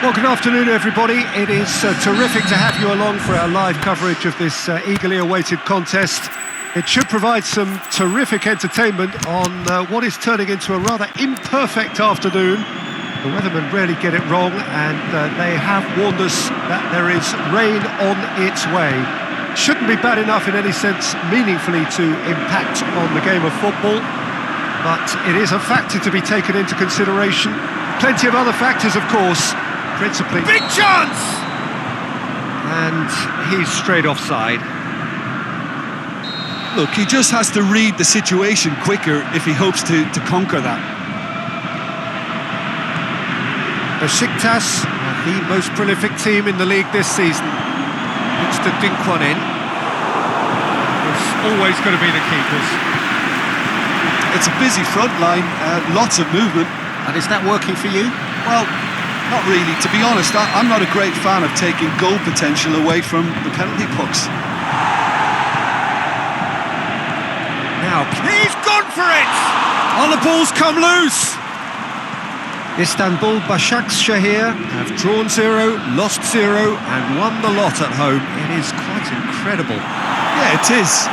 Well, good afternoon, everybody. It is terrific to have you along for our live coverage of this eagerly awaited contest. It should provide some terrific entertainment on what is turning into a rather imperfect afternoon. The weathermen rarely get it wrong, and they have warned us that there is rain on its way. Shouldn't be bad enough in any sense meaningfully to impact on the game of football, but it is a factor to be taken into consideration. Plenty of other factors, of course. Principally. Big chance! And he's straight offside. Look, he just has to read the situation quicker if he hopes to conquer that. Besiktas are the most prolific team in the league this season. Looks to dink one in. It's always going to be the keepers. It's a busy front line, lots of movement. And is that working for you? Well, not really. To be honest, I'm not a great fan of taking goal potential away from the penalty box. Now, He's gone for it! on the ball's come loose! Istanbul Başakşehir have drawn 0, lost 0 and won the lot at home. It is quite incredible. Yeah, it is.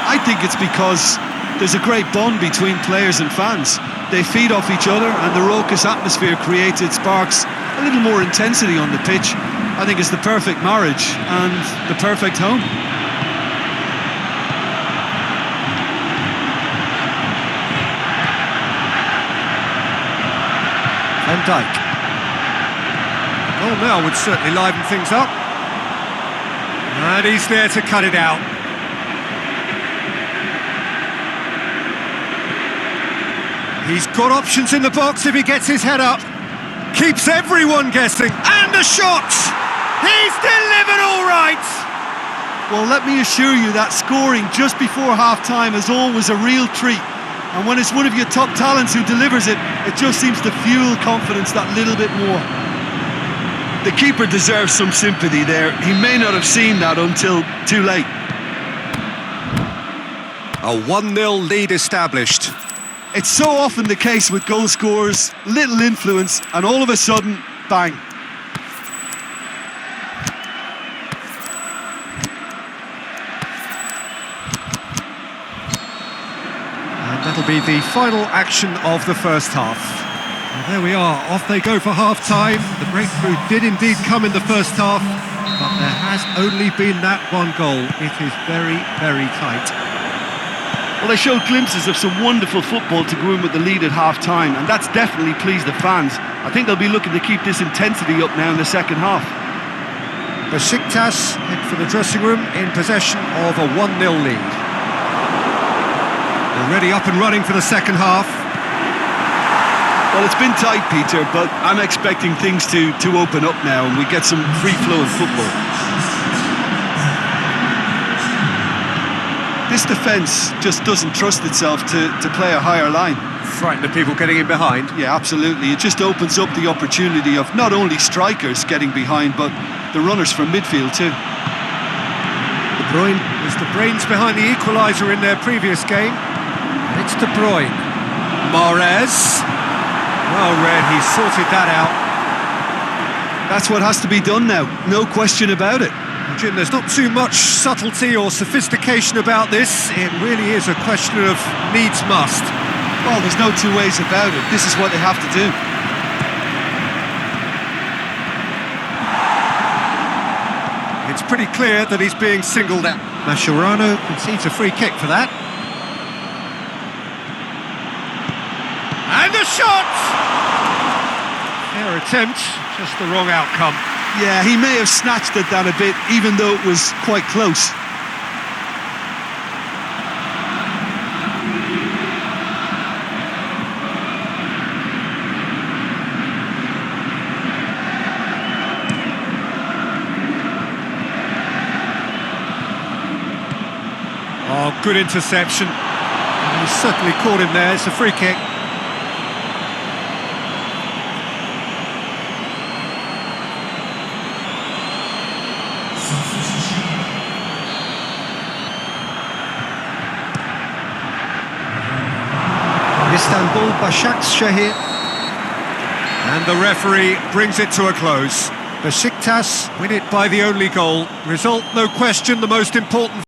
I think it's because there's a great bond between players and fans. They feed off each other, and the raucous atmosphere created sparks a little more intensity on the pitch. I think it's the perfect marriage and the perfect home. Van Dijk. Oh, now would certainly liven things up. And he's there to cut it out. He's got options in the box if he gets his head up. Keeps everyone guessing. And the shot! He's delivered all right! Well, let me assure you that scoring just before half-time is always a real treat. And when it's one of your top talents who delivers it, it just seems to fuel confidence that little bit more. The keeper deserves some sympathy there. He may not have seen that until too late. A 1-0 lead established. It's so often the case with goal scorers, little influence, and all of a sudden, bang. And that'll be the final action of the first half. Well, there we are, off they go for half-time. The breakthrough did indeed come in the first half, but there has only been that one goal. It is very, very tight. Well, they showed glimpses of some wonderful football to go in with the lead at half-time, and that's definitely pleased the fans. I think they'll be looking to keep this intensity up now in the second half. Besiktas head for the dressing room in possession of a 1-0 lead. Already up and running for the second half. Well, it's been tight, Peter, but I'm expecting things to open up now and we get some free-flowing football. This defence just doesn't trust itself to play a higher line. Frightened of people getting in behind. Yeah, absolutely. It just opens up the opportunity of not only strikers getting behind, but the runners from midfield too. De Bruyne was the brains behind the equaliser in their previous game. And it's De Bruyne. Mahrez. Well read, he sorted that out. That's what has to be done now, no question about it. Jim, there's not too much subtlety or sophistication about this. It really is a question of needs must. Well, there's no two ways about it. This is what they have to do. It's pretty clear that he's being singled out. Mascherano concedes a free kick for that. And the shot! Fair attempt, just the wrong outcome. Yeah, he may have snatched at that a bit, even though it was quite close. Oh, good interception. And he certainly caught him there. It's a free kick. Istanbul Başakşehir And the referee brings it to a close. Besiktas win it by the only goal. Result, no question, the most important.